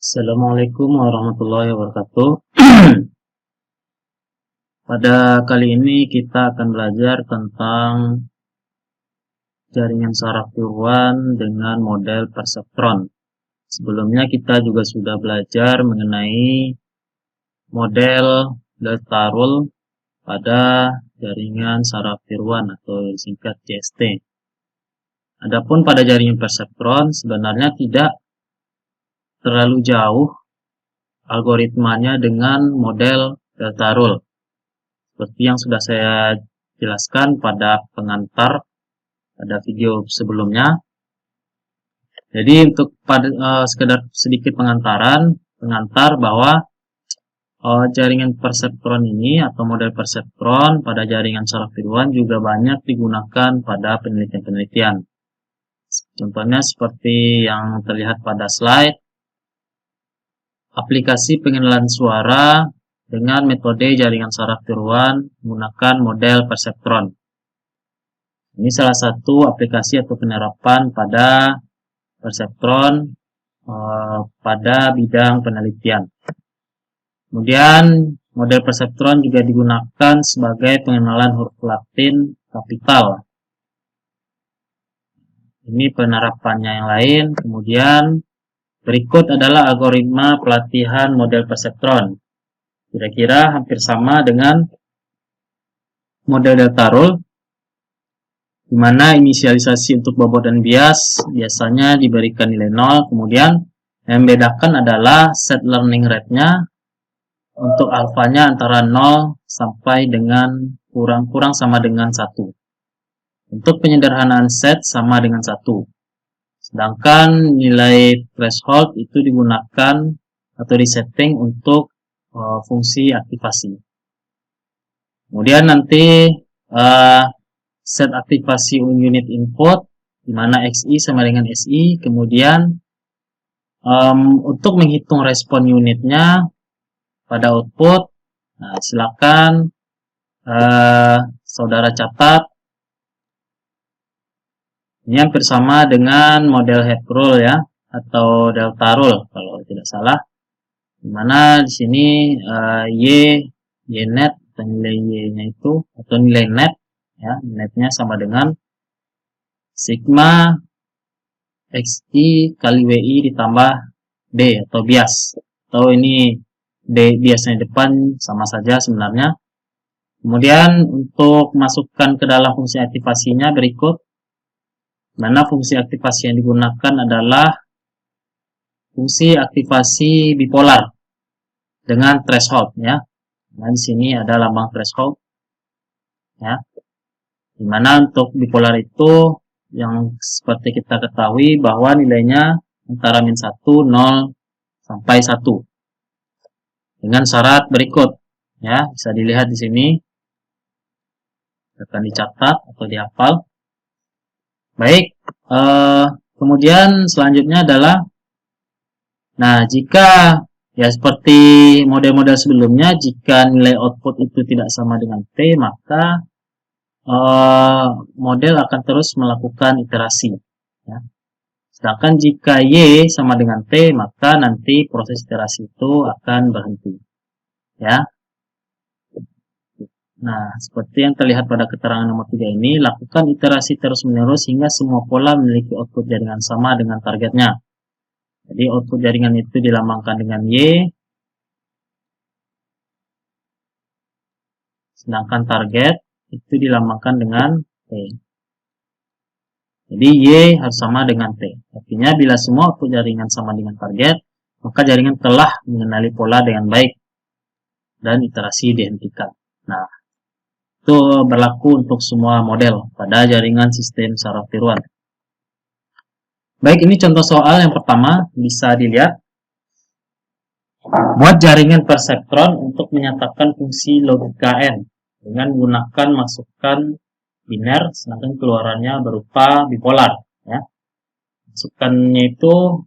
Assalamualaikum warahmatullahi wabarakatuh. Pada kali ini kita akan belajar tentang jaringan saraf tiruan dengan model perseptron. Sebelumnya kita juga sudah belajar mengenai model delta rule pada jaringan saraf tiruan atau disingkat JST. Adapun pada jaringan perseptron sebenarnya tidak terlalu jauh algoritmanya dengan model delta rule. Seperti yang sudah saya jelaskan pada pengantar pada video sebelumnya. Jadi untuk sekedar sedikit pengantar bahwa jaringan perseptron ini atau model perseptron pada jaringan saraf tiruan juga banyak digunakan pada penelitian-penelitian. Contohnya seperti yang terlihat pada slide, aplikasi pengenalan suara dengan metode jaringan saraf tiruan menggunakan model perseptron. Ini salah satu aplikasi atau penerapan pada perseptron pada bidang penelitian. Kemudian model perseptron juga digunakan sebagai pengenalan huruf Latin kapital. Ini penerapannya yang lain. Kemudian berikut adalah algoritma pelatihan model perseptron. Kira-kira hampir sama dengan model delta rule, di mana inisialisasi untuk bobot dan bias biasanya diberikan nilai 0. Kemudian yang membedakan adalah set learning rate-nya untuk alfanya antara 0 sampai dengan kurang sama dengan 1. Untuk penyederhanaan set sama dengan 1. Sedangkan nilai threshold itu digunakan atau disetting untuk fungsi aktivasi. Kemudian nanti set aktivasi unit input, di mana XI sama dengan SI. Kemudian untuk menghitung respon unitnya pada output, silakan saudara catat. Ini hampir sama dengan model head rule ya, atau delta rule kalau tidak salah. Dimana di sini y net atau nilai y-nya itu atau nilai net ya, netnya sama dengan sigma xi kali wi ditambah d atau bias, atau ini d biasnya depan sama saja sebenarnya. Kemudian untuk masukkan ke dalam fungsi aktivasinya berikut, mana fungsi aktivasi yang digunakan adalah fungsi aktivasi bipolar dengan threshold ya. Nah, di sini ada lambang threshold ya. Dimana untuk bipolar itu yang seperti kita ketahui bahwa nilainya antara min 1, 0 sampai 1. Dengan syarat berikut ya, bisa dilihat di sini. Akan dicatat atau dihafal. Baik, kemudian selanjutnya adalah, nah jika ya seperti model-model sebelumnya, jika nilai output itu tidak sama dengan T, maka model akan terus melakukan iterasi. Ya. Sedangkan jika Y sama dengan T, maka nanti proses iterasi itu akan berhenti. Ya. Nah, seperti yang terlihat pada keterangan nomor 3 ini, lakukan iterasi terus-menerus hingga semua pola memiliki output jaringan sama dengan targetnya. Jadi, output jaringan itu dilambangkan dengan Y, sedangkan target itu dilambangkan dengan T. Jadi, Y harus sama dengan T. Artinya, bila semua output jaringan sama dengan target, maka jaringan telah mengenali pola dengan baik dan iterasi dihentikan. Nah, itu berlaku untuk semua model pada jaringan sistem saraf tiruan. Baik, ini contoh soal yang pertama, bisa dilihat. Buat jaringan perseptron untuk menyatakan fungsi logika N dengan menggunakan masukan biner, sedangkan keluarannya berupa bipolar. Ya. Masukannya itu,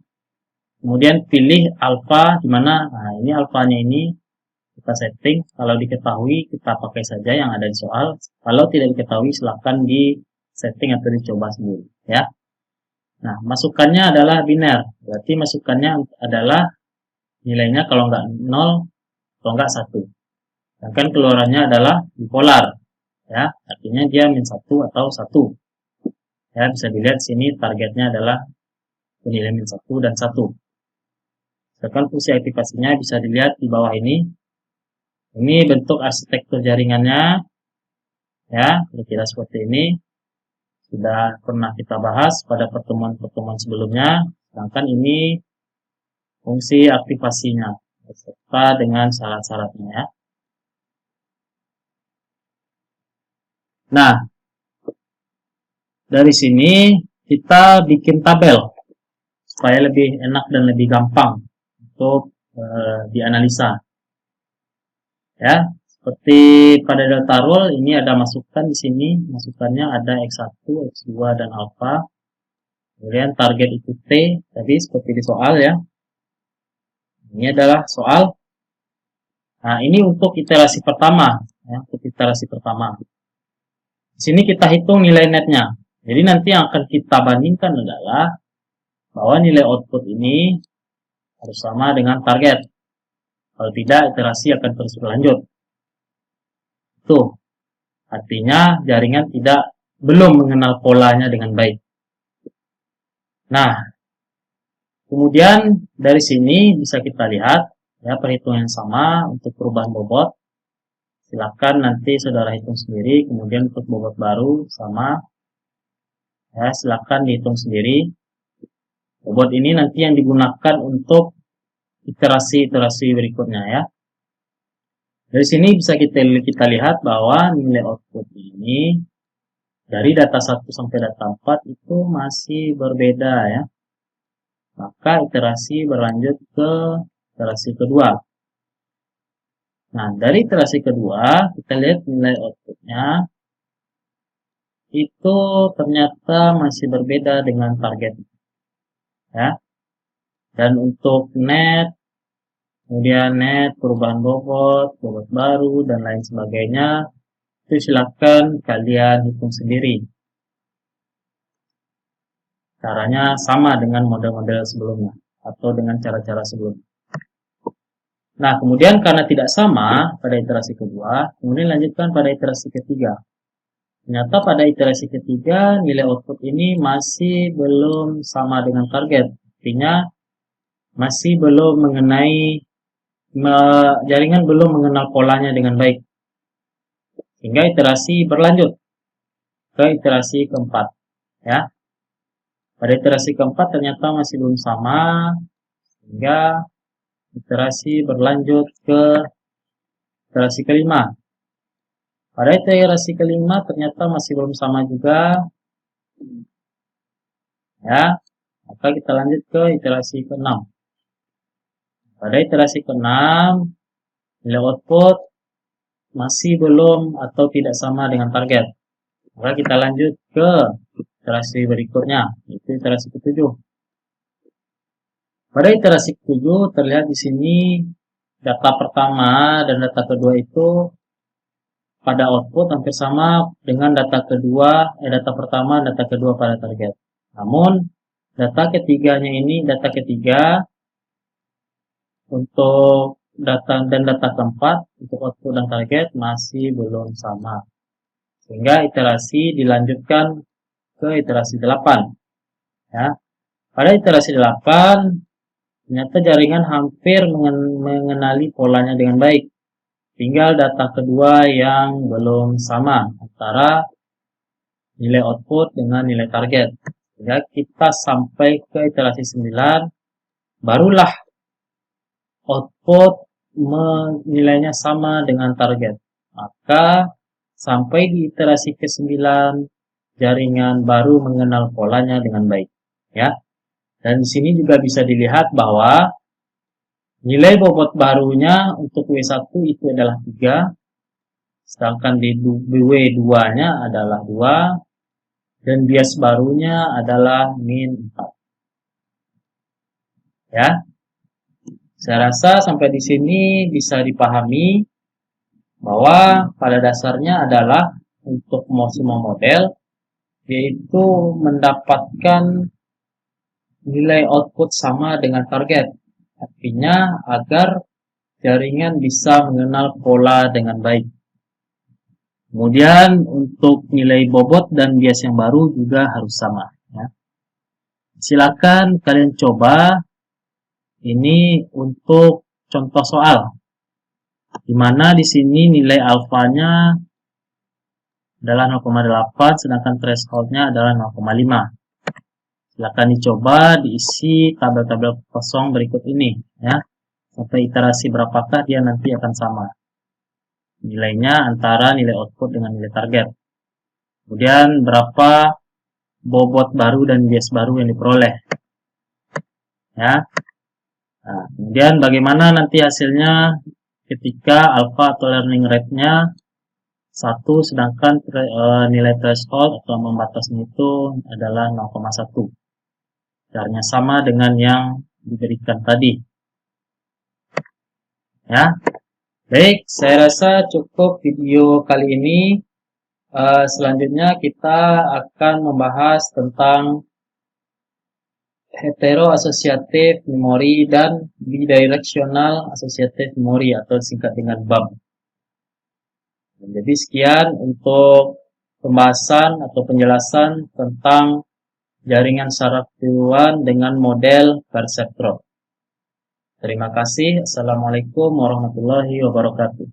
kemudian pilih alfa, di mana nah ini alfanya ini kita setting, kalau diketahui kita pakai saja yang ada di soal, kalau tidak diketahui silahkan di setting atau dicoba sendiri ya. Nah, masukannya adalah biner, berarti masukannya adalah nilainya kalau nggak 0, kalau nggak 1. Sedangkan keluarannya adalah bipolar, ya, artinya dia -1 atau 1. Ya, bisa dilihat sini targetnya adalah nilai -1 dan 1. Sedangkan fungsi aktivasinya bisa dilihat di bawah ini. Ini bentuk arsitektur jaringannya, ya, kira-kira seperti ini. Sudah pernah kita bahas pada pertemuan-pertemuan sebelumnya. Sedangkan ini fungsi aktivasinya beserta dengan syarat-syaratnya, ya. Nah, dari sini kita bikin tabel supaya lebih enak dan lebih gampang untuk dianalisa. Ya, seperti pada delta rule ini ada masukan di sini, masukannya ada x1, x2 dan alpha. Kemudian target itu t, tadi seperti di soal, ya. Ini adalah soal. Nah, ini untuk iterasi pertama, ya, untuk iterasi pertama. Di sini kita hitung nilai netnya. Jadi nanti yang akan kita bandingkan adalah bahwa nilai output ini harus sama dengan target. Kalau tidak, iterasi akan terus berlanjut. Tuh, artinya jaringan belum mengenal polanya dengan baik. Nah, kemudian dari sini bisa kita lihat, ya, perhitungan yang sama untuk perubahan bobot. Silakan nanti saudara hitung sendiri. Kemudian untuk bobot baru sama, ya, silakan dihitung sendiri. Bobot ini nanti yang digunakan untuk iterasi-iterasi berikutnya, ya. Dari sini bisa kita lihat bahwa nilai output ini dari data 1 sampai data 4 itu masih berbeda, ya. Maka iterasi berlanjut ke iterasi kedua. Nah, dari iterasi kedua kita lihat nilai outputnya itu ternyata masih berbeda dengan target, ya. Dan untuk net, kemudian net, perubahan bobot, bobot baru, dan lain sebagainya, itu silakan kalian hitung sendiri. Caranya sama dengan model-model sebelumnya, atau dengan cara-cara sebelumnya. Nah, kemudian karena tidak sama pada iterasi kedua, kemudian lanjutkan pada iterasi ketiga. Ternyata pada iterasi ketiga, nilai output ini masih belum sama dengan target. Artinya, masih belum jaringan belum mengenal polanya dengan baik. Sehingga iterasi berlanjut ke iterasi keempat, ya. Pada iterasi keempat ternyata masih belum sama, sehingga iterasi berlanjut ke iterasi kelima. Pada iterasi kelima ternyata masih belum sama juga, ya. Maka kita lanjut ke iterasi keenam. Pada iterasi keenam, nilai output masih belum atau tidak sama dengan target. Maka kita lanjut ke iterasi berikutnya, yaitu iterasi ketujuh. Pada iterasi ketujuh terlihat di sini data pertama dan data kedua itu pada output hampir sama dengan data pertama dan data kedua pada target. Namun data ketiga untuk data keempat untuk output dan target masih belum sama. Sehingga iterasi dilanjutkan ke iterasi 8. Ya. Pada iterasi 8 ternyata jaringan hampir mengenali polanya dengan baik. Tinggal data kedua yang belum sama antara nilai output dengan nilai target. Sehingga kita sampai ke iterasi 9, barulah output nilainya sama dengan target. Maka sampai di iterasi ke-9, jaringan baru mengenal polanya dengan baik, ya. Dan di sini juga bisa dilihat bahwa nilai bobot barunya untuk W1 itu adalah 3, sedangkan di W2-nya adalah 2, dan bias barunya adalah -4. Ya. Saya rasa sampai di sini bisa dipahami bahwa pada dasarnya adalah untuk semua model yaitu mendapatkan nilai output sama dengan target. Artinya agar jaringan bisa mengenal pola dengan baik. Kemudian untuk nilai bobot dan bias yang baru juga harus sama. Ya. Silakan kalian coba ini untuk contoh soal, di mana di sini nilai alfanya adalah 0,8, sedangkan thresholdnya adalah 0,5. Silakan dicoba diisi tabel-tabel kosong berikut ini, ya. Sampai iterasi berapakah dia nanti akan sama nilainya antara nilai output dengan nilai target. Kemudian berapa bobot baru dan bias baru yang diperoleh, ya. Nah, kemudian bagaimana nanti hasilnya ketika alpha atau learning rate-nya 1, sedangkan nilai threshold atau ambang batasnya itu adalah 0,1. Caranya sama dengan yang diberikan tadi. Ya, baik, saya rasa cukup video kali ini. Selanjutnya kita akan membahas tentang hetero-associative memory dan bidirectional associative memory atau singkat dengan BAM. Jadi sekian untuk pembahasan atau penjelasan tentang jaringan saraf tiruan dengan model perseptron. Terima kasih. Assalamualaikum warahmatullahi wabarakatuh.